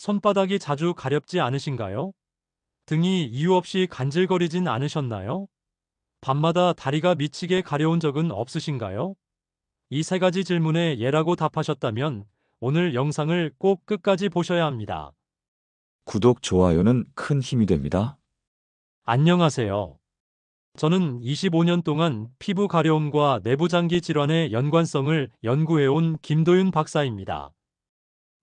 손바닥이 자주 가렵지 않으신가요? 등이 이유 없이 간질거리진 않으셨나요? 밤마다 다리가 미치게 가려운 적은 없으신가요? 이 세 가지 질문에 예라고 답하셨다면 오늘 영상을 꼭 끝까지 보셔야 합니다. 구독, 좋아요는 큰 힘이 됩니다. 안녕하세요. 저는 25년 동안 피부 가려움과 내부장기 질환의 연관성을 연구해온 김도윤 박사입니다.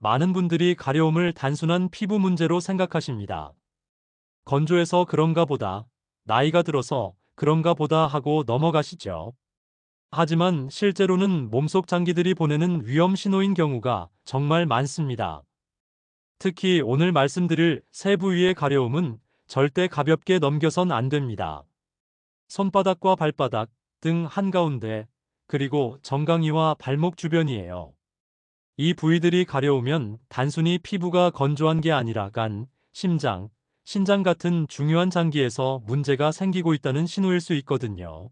많은 분들이 가려움을 단순한 피부 문제로 생각하십니다. 건조해서 그런가 보다, 나이가 들어서 그런가 보다 하고 넘어가시죠. 하지만 실제로는 몸속 장기들이 보내는 위험 신호인 경우가 정말 많습니다. 특히 오늘 말씀드릴 세 부위의 가려움은 절대 가볍게 넘겨선 안 됩니다. 손바닥과 발바닥, 등 한가운데, 그리고 정강이와 발목 주변이에요. 이 부위들이 가려우면 단순히 피부가 건조한 게 아니라 간, 심장, 신장 같은 중요한 장기에서 문제가 생기고 있다는 신호일 수 있거든요.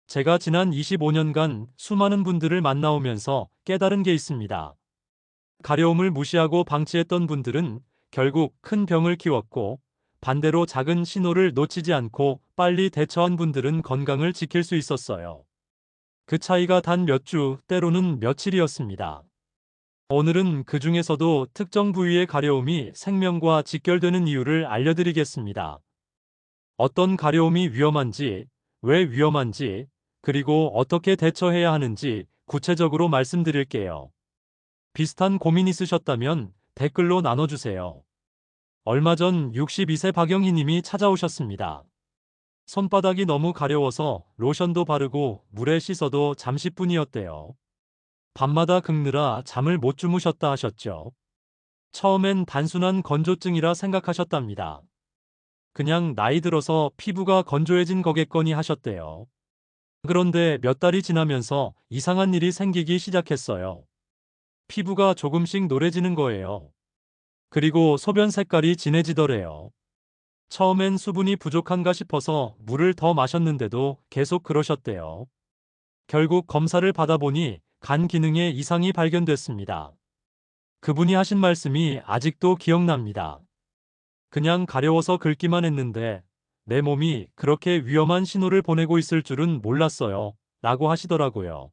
제가 지난 25년간 수많은 분들을 만나오면서 깨달은 게 있습니다. 가려움을 무시하고 방치했던 분들은 결국 큰 병을 키웠고, 반대로 작은 신호를 놓치지 않고 빨리 대처한 분들은 건강을 지킬 수 있었어요. 그 차이가 단 몇 주, 때로는 며칠이었습니다. 오늘은 그 중에서도 특정 부위의 가려움이 생명과 직결되는 이유를 알려드리겠습니다. 어떤 가려움이 위험한지, 왜 위험한지, 그리고 어떻게 대처해야 하는지 구체적으로 말씀드릴게요. 비슷한 고민 있으셨다면 댓글로 나눠주세요. 얼마 전 62세 박영희 님이 찾아오셨습니다. 손바닥이 너무 가려워서 로션도 바르고 물에 씻어도 잠시뿐이었대요. 밤마다 긁느라 잠을 못 주무셨다 하셨죠. 처음엔 단순한 건조증이라 생각하셨답니다. 그냥 나이 들어서 피부가 건조해진 거겠거니 하셨대요. 그런데 몇 달이 지나면서 이상한 일이 생기기 시작했어요. 피부가 조금씩 노래지는 거예요. 그리고 소변 색깔이 진해지더래요. 처음엔 수분이 부족한가 싶어서 물을 더 마셨는데도 계속 그러셨대요. 결국 검사를 받아보니 간 기능에 이상이 발견됐습니다. 그분이 하신 말씀이 아직도 기억납니다. 그냥 가려워서 긁기만 했는데 내 몸이 그렇게 위험한 신호를 보내고 있을 줄은 몰랐어요. 라고 하시더라고요.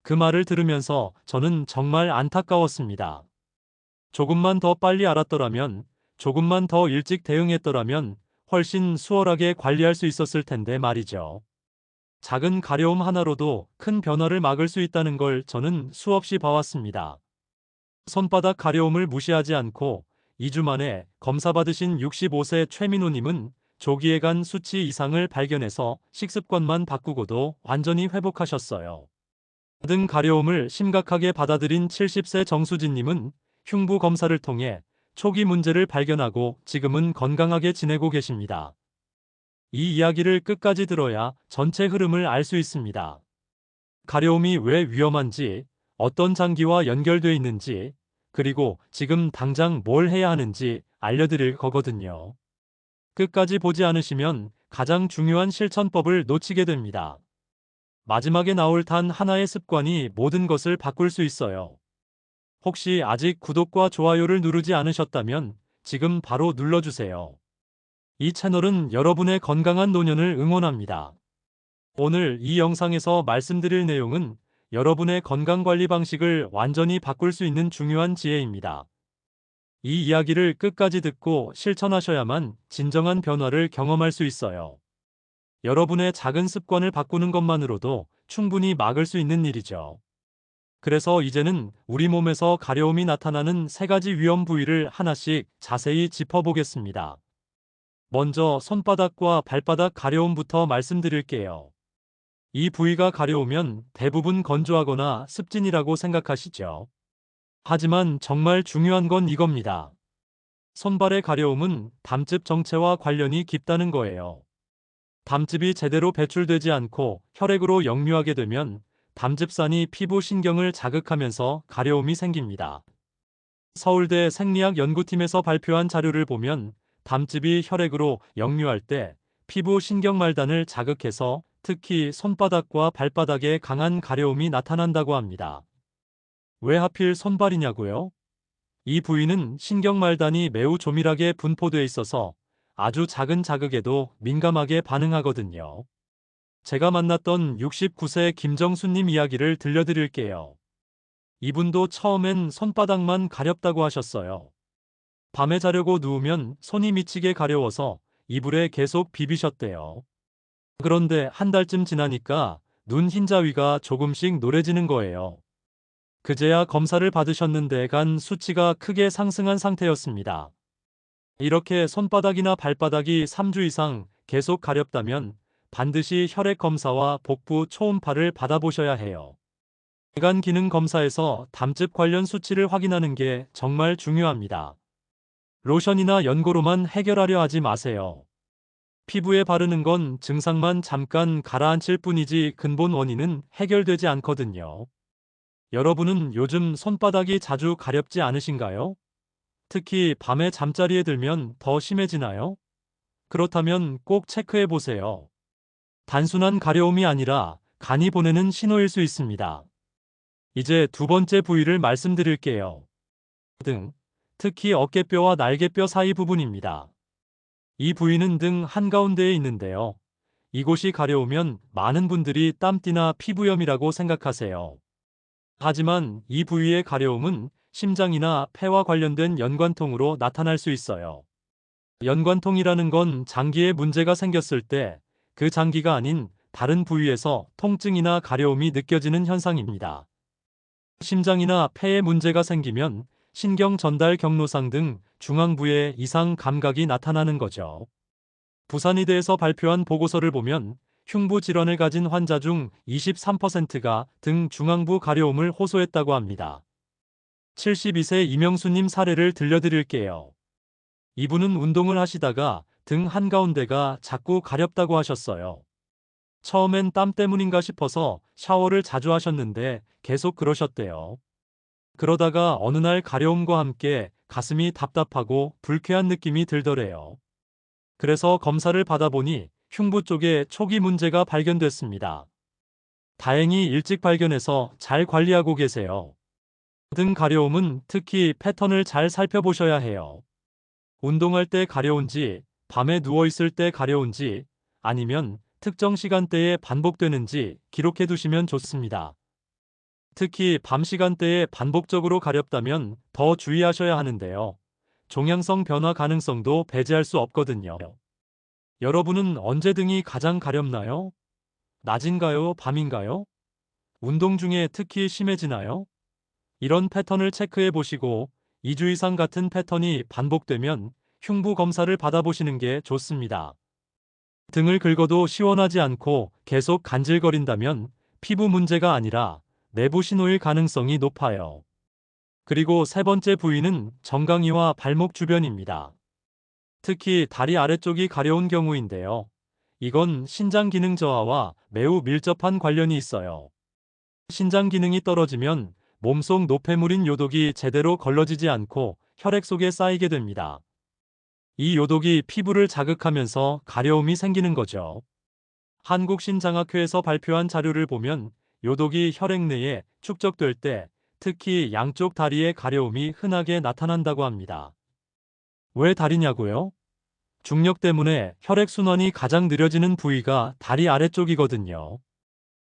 그 말을 들으면서 저는 정말 안타까웠습니다. 조금만 더 빨리 알았더라면, 조금만 더 일찍 대응했더라면 훨씬 수월하게 관리할 수 있었을 텐데 말이죠. 작은 가려움 하나로도 큰 변화를 막을 수 있다는 걸 저는 수없이 봐왔습니다. 손바닥 가려움을 무시하지 않고 2주 만에 검사 받으신 65세 최민호님은 조기에 간 수치 이상을 발견해서 식습관만 바꾸고도 완전히 회복하셨어요. 등 가려움을 심각하게 받아들인 70세 정수진님은 흉부 검사를 통해 초기 문제를 발견하고 지금은 건강하게 지내고 계십니다. 이 이야기를 끝까지 들어야 전체 흐름을 알 수 있습니다. 가려움이 왜 위험한지, 어떤 장기와 연결되어 있는지, 그리고 지금 당장 뭘 해야 하는지 알려드릴 거거든요. 끝까지 보지 않으시면 가장 중요한 실천법을 놓치게 됩니다. 마지막에 나올 단 하나의 습관이 모든 것을 바꿀 수 있어요. 혹시 아직 구독과 좋아요를 누르지 않으셨다면 지금 바로 눌러주세요. 이 채널은 여러분의 건강한 노년을 응원합니다. 오늘 이 영상에서 말씀드릴 내용은 여러분의 건강관리 방식을 완전히 바꿀 수 있는 중요한 지혜입니다. 이 이야기를 끝까지 듣고 실천하셔야만 진정한 변화를 경험할 수 있어요. 여러분의 작은 습관을 바꾸는 것만으로도 충분히 막을 수 있는 일이죠. 그래서 이제는 우리 몸에서 가려움이 나타나는 세 가지 위험 부위를 하나씩 자세히 짚어보겠습니다. 먼저 손바닥과 발바닥 가려움부터 말씀드릴게요. 이 부위가 가려우면 대부분 건조하거나 습진이라고 생각하시죠. 하지만 정말 중요한 건 이겁니다. 손발의 가려움은 담즙 정체와 관련이 깊다는 거예요. 담즙이 제대로 배출되지 않고 혈액으로 역류하게 되면 담즙산이 피부 신경을 자극하면서 가려움이 생깁니다. 서울대 생리학 연구팀에서 발표한 자료를 보면 담즙이 혈액으로 역류할 때 피부 신경말단을 자극해서 특히 손바닥과 발바닥에 강한 가려움이 나타난다고 합니다. 왜 하필 손발이냐고요? 이 부위는 신경말단이 매우 조밀하게 분포되어 있어서 아주 작은 자극에도 민감하게 반응하거든요. 제가 만났던 69세 김정수님 이야기를 들려드릴게요. 이분도 처음엔 손바닥만 가렵다고 하셨어요. 밤에 자려고 누우면 손이 미치게 가려워서 이불에 계속 비비셨대요. 그런데 한 달쯤 지나니까 눈 흰자위가 조금씩 노래지는 거예요. 그제야 검사를 받으셨는데 간 수치가 크게 상승한 상태였습니다. 이렇게 손바닥이나 발바닥이 3주 이상 계속 가렵다면 반드시 혈액 검사와 복부 초음파를 받아보셔야 해요. 간 기능 검사에서 담즙 관련 수치를 확인하는 게 정말 중요합니다. 로션이나 연고로만 해결하려 하지 마세요. 피부에 바르는 건 증상만 잠깐 가라앉힐 뿐이지 근본 원인은 해결되지 않거든요. 여러분은 요즘 손바닥이 자주 가렵지 않으신가요? 특히 밤에 잠자리에 들면 더 심해지나요? 그렇다면 꼭 체크해 보세요. 단순한 가려움이 아니라 간이 보내는 신호일 수 있습니다. 이제 두 번째 부위를 말씀드릴게요. 등, 특히 어깨뼈와 날개뼈 사이 부분입니다. 이 부위는 등 한가운데에 있는데요. 이곳이 가려우면 많은 분들이 땀띠나 피부염이라고 생각하세요. 하지만 이 부위의 가려움은 심장이나 폐와 관련된 연관통으로 나타날 수 있어요. 연관통이라는 건 장기에 문제가 생겼을 때 그 장기가 아닌 다른 부위에서 통증이나 가려움이 느껴지는 현상입니다. 심장이나 폐에 문제가 생기면 신경 전달 경로상 등 중앙부에 이상 감각이 나타나는 거죠. 부산의대에서 발표한 보고서를 보면 흉부 질환을 가진 환자 중 23%가 등 중앙부 가려움을 호소했다고 합니다. 72세 이명수님 사례를 들려드릴게요. 이분은 운동을 하시다가 등 한가운데가 자꾸 가렵다고 하셨어요. 처음엔 땀 때문인가 싶어서 샤워를 자주 하셨는데 계속 그러셨대요. 그러다가 어느 날 가려움과 함께 가슴이 답답하고 불쾌한 느낌이 들더래요. 그래서 검사를 받아보니 흉부 쪽에 초기 문제가 발견됐습니다. 다행히 일찍 발견해서 잘 관리하고 계세요. 등 가려움은 특히 패턴을 잘 살펴보셔야 해요. 운동할 때 가려운지, 밤에 누워있을 때 가려운지, 아니면 특정 시간대에 반복되는지 기록해 두시면 좋습니다. 특히 밤 시간대에 반복적으로 가렵다면 더 주의하셔야 하는데요. 종양성 변화 가능성도 배제할 수 없거든요. 여러분은 언제 등이 가장 가렵나요? 낮인가요? 밤인가요? 운동 중에 특히 심해지나요? 이런 패턴을 체크해 보시고 2주 이상 같은 패턴이 반복되면 흉부 검사를 받아보시는 게 좋습니다. 등을 긁어도 시원하지 않고 계속 간질거린다면 피부 문제가 아니라 내부 신호일 가능성이 높아요. 그리고 세 번째 부위는 정강이와 발목 주변입니다. 특히 다리 아래쪽이 가려운 경우인데요. 이건 신장 기능 저하와 매우 밀접한 관련이 있어요. 신장 기능이 떨어지면 몸속 노폐물인 요독이 제대로 걸러지지 않고 혈액 속에 쌓이게 됩니다. 이 요독이 피부를 자극하면서 가려움이 생기는 거죠. 한국신장학회에서 발표한 자료를 보면 요독이 혈액 내에 축적될 때 특히 양쪽 다리의 가려움이 흔하게 나타난다고 합니다. 왜 다리냐고요? 중력 때문에 혈액순환이 가장 느려지는 부위가 다리 아래쪽이거든요.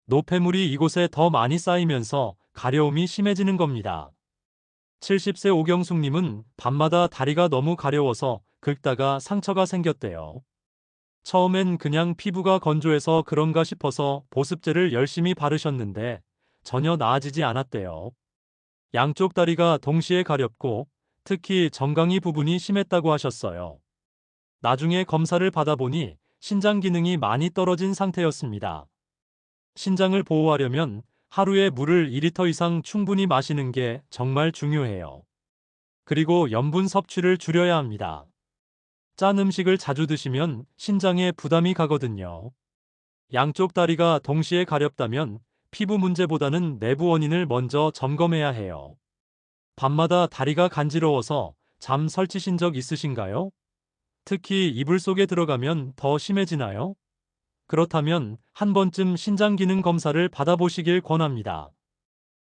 노폐물이 이곳에 더 많이 쌓이면서 가려움이 심해지는 겁니다. 70세 오경숙님은 밤마다 다리가 너무 가려워서 긁다가 상처가 생겼대요. 처음엔 그냥 피부가 건조해서 그런가 싶어서 보습제를 열심히 바르셨는데 전혀 나아지지 않았대요. 양쪽 다리가 동시에 가렵고 특히 정강이 부분이 심했다고 하셨어요. 나중에 검사를 받아보니 신장 기능이 많이 떨어진 상태였습니다. 신장을 보호하려면 하루에 물을 2리터 이상 충분히 마시는 게 정말 중요해요. 그리고 염분 섭취를 줄여야 합니다. 짠 음식을 자주 드시면 신장에 부담이 가거든요. 양쪽 다리가 동시에 가렵다면 피부 문제보다는 내부 원인을 먼저 점검해야 해요. 밤마다 다리가 간지러워서 잠 설치신 적 있으신가요? 특히 이불 속에 들어가면 더 심해지나요? 그렇다면 한 번쯤 신장 기능 검사를 받아보시길 권합니다.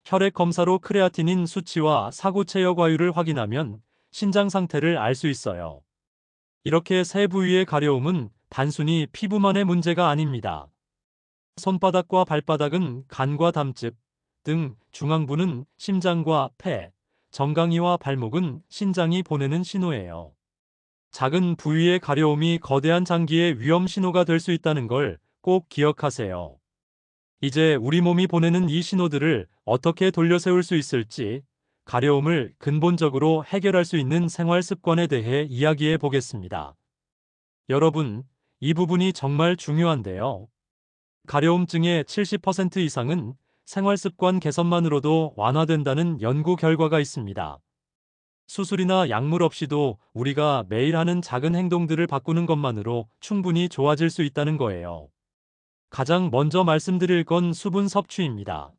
혈액 검사로 크레아티닌 수치와 사구체역와율을 확인하면 신장 상태를 알 수 있어요. 이렇게 세 부위의 가려움은 단순히 피부만의 문제가 아닙니다. 손바닥과 발바닥은 간과 담즙, 등 중앙부는 심장과 폐, 정강이와 발목은 신장이 보내는 신호예요. 작은 부위의 가려움이 거대한 장기의 위험 신호가 될 수 있다는 걸 꼭 기억하세요. 이제 우리 몸이 보내는 이 신호들을 어떻게 돌려세울 수 있을지, 가려움을 근본적으로 해결할 수 있는 생활 습관에 대해 이야기해 보겠습니다. 여러분, 이 부분이 정말 중요한데요. 가려움증의 70% 이상은 생활 습관 개선만으로도 완화된다는 연구 결과가 있습니다. 수술이나 약물 없이도 우리가 매일 하는 작은 행동들을 바꾸는 것만으로 충분히 좋아질 수 있다는 거예요. 가장 먼저 말씀드릴 건 수분 섭취입니다.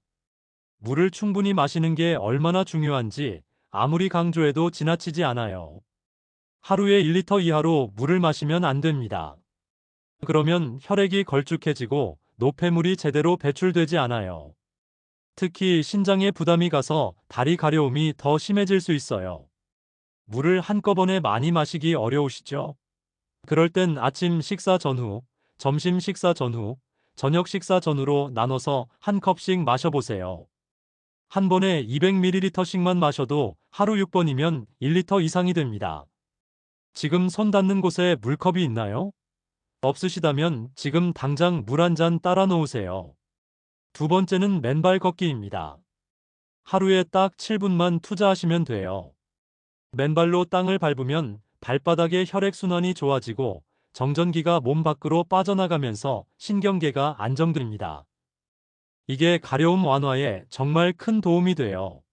물을 충분히 마시는 게 얼마나 중요한지 아무리 강조해도 지나치지 않아요. 하루에 1리터 이하로 물을 마시면 안 됩니다. 그러면 혈액이 걸쭉해지고 노폐물이 제대로 배출되지 않아요. 특히 신장에 부담이 가서 다리 가려움이 더 심해질 수 있어요. 물을 한꺼번에 많이 마시기 어려우시죠? 그럴 땐 아침 식사 전후, 점심 식사 전후, 저녁 식사 전후로 나눠서 한 컵씩 마셔보세요. 한 번에 200ml씩만 마셔도 하루 6번이면 1리터 이상이 됩니다. 지금 손 닿는 곳에 물컵이 있나요? 없으시다면 지금 당장 물 한 잔 따라 놓으세요. 두 번째는 맨발 걷기입니다. 하루에 딱 7분만 투자하시면 돼요. 맨발로 땅을 밟으면 발바닥의 혈액순환이 좋아지고 정전기가 몸 밖으로 빠져나가면서 신경계가 안정됩니다. 이게 가려움 완화에 정말 큰 도움이 돼요.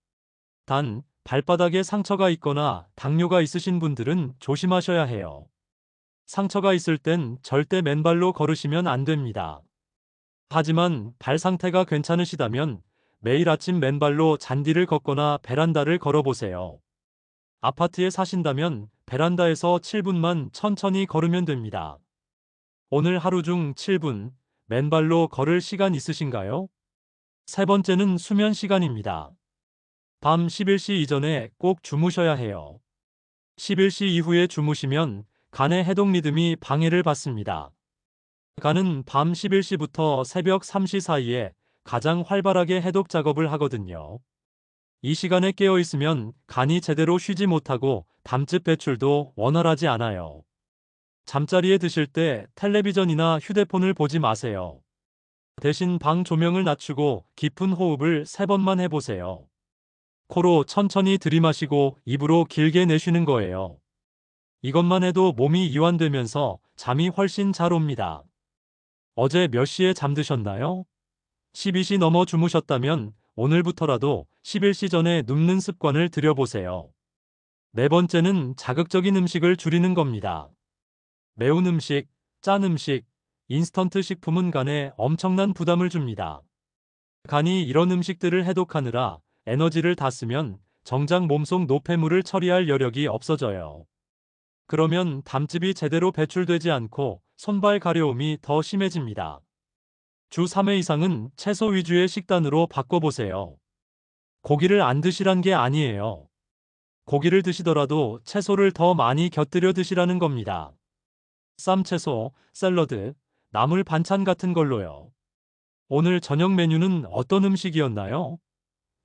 단, 발바닥에 상처가 있거나 당뇨가 있으신 분들은 조심하셔야 해요. 상처가 있을 땐 절대 맨발로 걸으시면 안 됩니다. 하지만 발 상태가 괜찮으시다면 매일 아침 맨발로 잔디를 걷거나 베란다를 걸어보세요. 아파트에 사신다면 베란다에서 7분만 천천히 걸으면 됩니다. 오늘 하루 중 7분 맨발로 걸을 시간 있으신가요? 세 번째는 수면 시간입니다. 밤 11시 이전에 꼭 주무셔야 해요. 11시 이후에 주무시면 간의 해독 리듬이 방해를 받습니다. 간은 밤 11시부터 새벽 3시 사이에 가장 활발하게 해독 작업을 하거든요. 이 시간에 깨어 있으면 간이 제대로 쉬지 못하고 담즙 배출도 원활하지 않아요. 잠자리에 드실 때 텔레비전이나 휴대폰을 보지 마세요. 대신 방 조명을 낮추고 깊은 호흡을 3번만 해보세요. 코로 천천히 들이마시고 입으로 길게 내쉬는 거예요. 이것만 해도 몸이 이완되면서 잠이 훨씬 잘 옵니다. 어제 몇 시에 잠드셨나요? 12시 넘어 주무셨다면 오늘부터라도 11시 전에 눕는 습관을 들여보세요. 네 번째는 자극적인 음식을 줄이는 겁니다. 매운 음식, 짠 음식, 인스턴트 식품은 간에 엄청난 부담을 줍니다. 간이 이런 음식들을 해독하느라 에너지를 다 쓰면 정작 몸속 노폐물을 처리할 여력이 없어져요. 그러면 담즙이 제대로 배출되지 않고 손발 가려움이 더 심해집니다. 주 3회 이상은 채소 위주의 식단으로 바꿔보세요. 고기를 안 드시란 게 아니에요. 고기를 드시더라도 채소를 더 많이 곁들여 드시라는 겁니다. 쌈채소, 샐러드, 나물 반찬 같은 걸로요. 오늘 저녁 메뉴는 어떤 음식이었나요?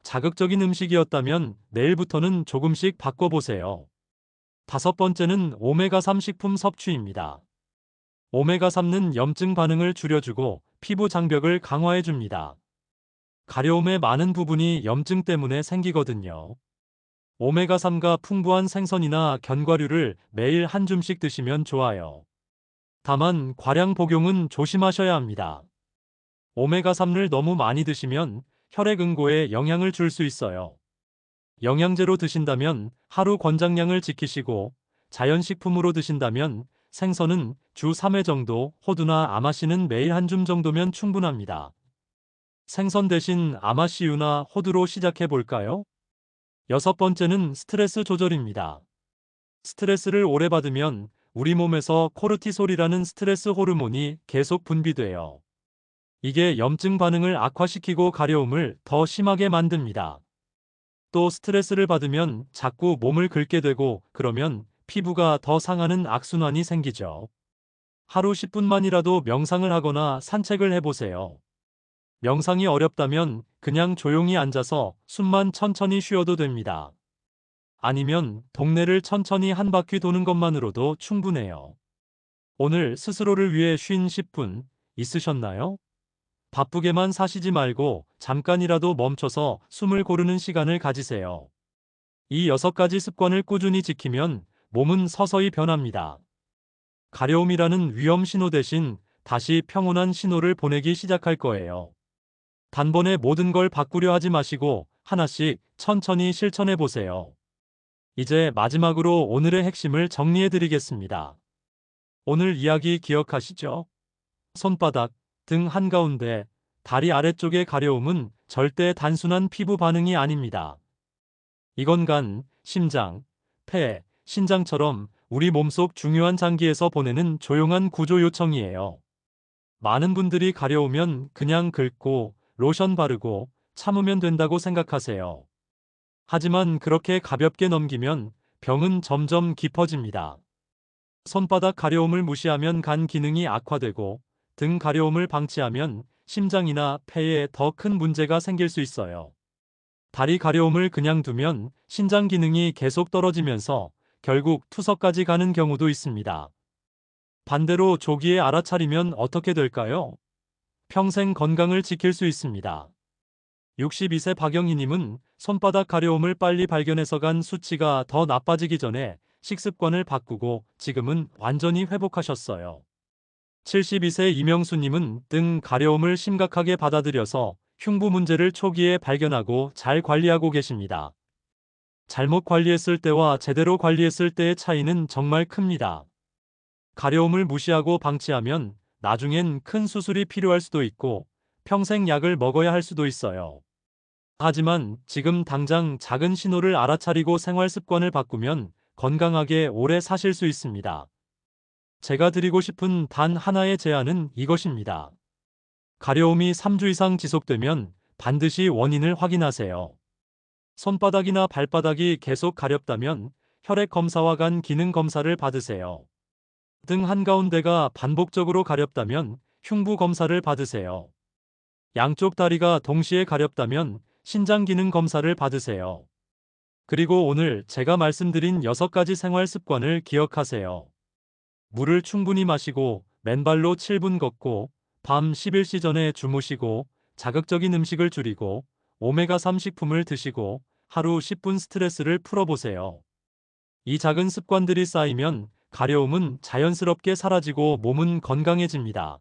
자극적인 음식이었다면 내일부터는 조금씩 바꿔보세요. 다섯 번째는 오메가3 식품 섭취입니다. 오메가3는 염증 반응을 줄여주고 피부 장벽을 강화해줍니다. 가려움의 많은 부분이 염증 때문에 생기거든요. 오메가3가 풍부한 생선이나 견과류를 매일 한 줌씩 드시면 좋아요. 다만 과량 복용은 조심하셔야 합니다. 오메가3를 너무 많이 드시면 혈액 응고에 영향을 줄 수 있어요. 영양제로 드신다면 하루 권장량을 지키시고 자연식품으로 드신다면 생선은 주 3회 정도, 호두나 아마씨는 매일 한 줌 정도면 충분합니다. 생선 대신 아마씨유나 호두로 시작해 볼까요? 여섯 번째는 스트레스 조절입니다. 스트레스를 오래 받으면 우리 몸에서 코르티솔이라는 스트레스 호르몬이 계속 분비돼요. 이게 염증 반응을 악화시키고 가려움을 더 심하게 만듭니다. 또 스트레스를 받으면 자꾸 몸을 긁게 되고 그러면 피부가 더 상하는 악순환이 생기죠. 하루 10분만이라도 명상을 하거나 산책을 해보세요. 명상이 어렵다면 그냥 조용히 앉아서 숨만 천천히 쉬어도 됩니다. 아니면 동네를 천천히 한 바퀴 도는 것만으로도 충분해요. 오늘 스스로를 위해 쉰 10분 있으셨나요? 바쁘게만 사시지 말고 잠깐이라도 멈춰서 숨을 고르는 시간을 가지세요. 이 6가지 습관을 꾸준히 지키면 몸은 서서히 변합니다. 가려움이라는 위험 신호 대신 다시 평온한 신호를 보내기 시작할 거예요. 단번에 모든 걸 바꾸려 하지 마시고 하나씩 천천히 실천해 보세요. 이제 마지막으로 오늘의 핵심을 정리해 드리겠습니다. 오늘 이야기 기억하시죠? 손바닥, 등 한가운데, 다리 아래쪽의 가려움은 절대 단순한 피부 반응이 아닙니다. 이건 간, 심장, 폐, 신장처럼 우리 몸속 중요한 장기에서 보내는 조용한 구조 요청이에요. 많은 분들이 가려우면 그냥 긁고 로션 바르고 참으면 된다고 생각하세요. 하지만 그렇게 가볍게 넘기면 병은 점점 깊어집니다. 손바닥 가려움을 무시하면 간 기능이 악화되고 등 가려움을 방치하면 심장이나 폐에 더 큰 문제가 생길 수 있어요. 다리 가려움을 그냥 두면 신장 기능이 계속 떨어지면서 결국 투석까지 가는 경우도 있습니다. 반대로 조기에 알아차리면 어떻게 될까요? 평생 건강을 지킬 수 있습니다. 62세 박영희님은 손바닥 가려움을 빨리 발견해서 간 수치가 더 나빠지기 전에 식습관을 바꾸고 지금은 완전히 회복하셨어요. 72세 이명수님은 등 가려움을 심각하게 받아들여서 흉부 문제를 초기에 발견하고 잘 관리하고 계십니다. 잘못 관리했을 때와 제대로 관리했을 때의 차이는 정말 큽니다. 가려움을 무시하고 방치하면 나중엔 큰 수술이 필요할 수도 있고 평생 약을 먹어야 할 수도 있어요. 하지만 지금 당장 작은 신호를 알아차리고 생활 습관을 바꾸면 건강하게 오래 사실 수 있습니다. 제가 드리고 싶은 단 하나의 제안은 이것입니다. 가려움이 3주 이상 지속되면 반드시 원인을 확인하세요. 손바닥이나 발바닥이 계속 가렵다면 혈액 검사와 간 기능 검사를 받으세요. 등 한가운데가 반복적으로 가렵다면 흉부 검사를 받으세요. 양쪽 다리가 동시에 가렵다면 신장 기능 검사를 받으세요. 그리고 오늘 제가 말씀드린 6가지 생활 습관을 기억하세요. 물을 충분히 마시고 맨발로 7분 걷고 밤 11시 전에 주무시고 자극적인 음식을 줄이고 오메가3 식품을 드시고 하루 10분 스트레스를 풀어보세요. 이 작은 습관들이 쌓이면 가려움은 자연스럽게 사라지고 몸은 건강해집니다.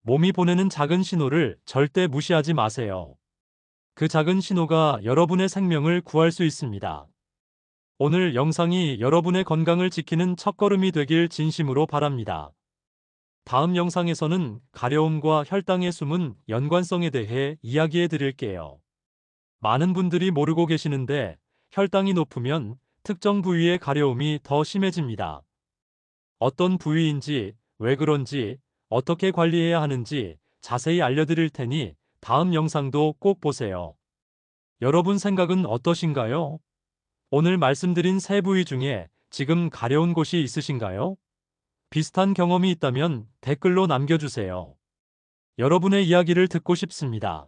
몸이 보내는 작은 신호를 절대 무시하지 마세요. 그 작은 신호가 여러분의 생명을 구할 수 있습니다. 오늘 영상이 여러분의 건강을 지키는 첫걸음이 되길 진심으로 바랍니다. 다음 영상에서는 가려움과 혈당의 숨은 연관성에 대해 이야기해 드릴게요. 많은 분들이 모르고 계시는데 혈당이 높으면 특정 부위의 가려움이 더 심해집니다. 어떤 부위인지, 왜 그런지, 어떻게 관리해야 하는지 자세히 알려드릴 테니 다음 영상도 꼭 보세요. 여러분 생각은 어떠신가요? 오늘 말씀드린 세 부위 중에 지금 가려운 곳이 있으신가요? 비슷한 경험이 있다면 댓글로 남겨주세요. 여러분의 이야기를 듣고 싶습니다.